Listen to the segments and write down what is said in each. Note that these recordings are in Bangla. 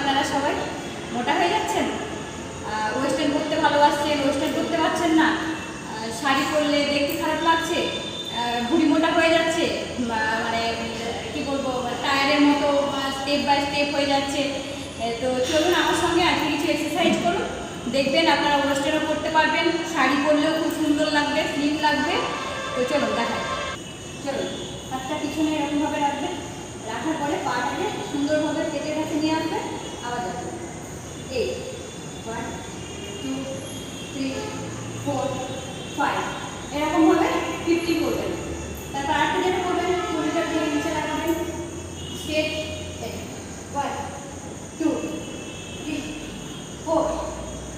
আপনারা সবাই মোটা হয়ে যাচ্ছেন, ওয়েস্টার্ন করতে ভালোবাসছেন, ওয়েস্টার্ন করতে পারছেন না, শাড়ি পরলে দেখতে খারাপ লাগছে, ভুঁড়ি মোটা হয়ে যাচ্ছে, মানে কি বলবো টায়ারের মতো স্টেপ বাই স্টেপ হয়ে যাচ্ছে। তো চলুন আমার সঙ্গে আজকে কিছু এক্সারসাইজ করুন, দেখবেন আপনারা ওয়েস্টার্নও করতে পারবেন, শাড়ি পরলেও খুব সুন্দর লাগবে, স্লিম লাগবে। তো চলুন দেখাই। চলুন হাতটা পিছনে এরকমভাবে রাখবেন, রাখার পরে পাটাকে সুন্দরভাবে পেটের কাছে নিয়ে আসবেন, আবার যাবেন। 8 1 2 3 4 5 এরকমভাবে 50 করবেন। তারপর আরেকটা যেটা করবেন, শরীরটা দিয়ে নিচে রাখবেন, স্ট্রেট 1 2 3 4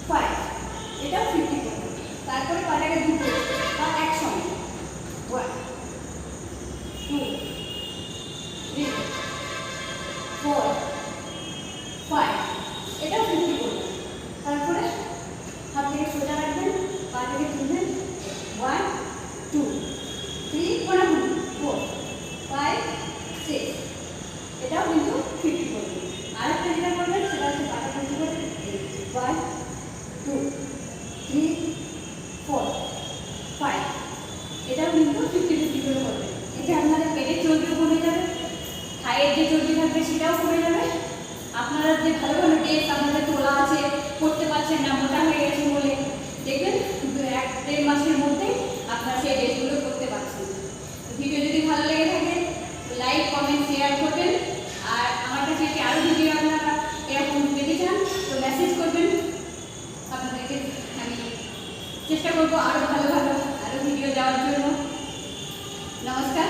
5 এটাও 50 করবেন। তারপরে পাটাকে দুটো বা একসঙ্গে 1 2 3 4 5 এটাও 50 করবেন। তারপরে হাত থেকে সোজা রাখবেন, পা থেকে তুলবেন, 1 2 3 4 5 6 এটাও কিন্তু 50 করবেন। আর একটা যেটা করবেন সেটা হচ্ছে পাটা বন্ধ করে 1 2 3 4 5 এটাও কিন্তু 50 করে করবেন। এতে আপনাদের পেটের চর্বিও কমে যাবে, থাইয়ের যে চর্বি থাকবে সেটাও কমে যাবে। আপনারা যে ভালো ভালো ড্রেস আপনাদের তোলা আছে, করতে পারছেন না, মোটা হয়ে গেছে বলে, দেখবেন 1-1.5 মাসের মধ্যে আপনারা সেই ড্রেসগুলো করতে পারছেন। ভিডিও যদি ভালো লেগে থাকে লাইক কমেন্ট শেয়ার করবেন। আর আমার কাছে যদি আরও ভিডিও আপনারা এরকম পেতে চান তো মেসেজ করবেন, আপনাদেরকে আমি চেষ্টা করবো আরও ভালো ভালো আরও ভিডিও দেওয়ার জন্য। নমস্কার।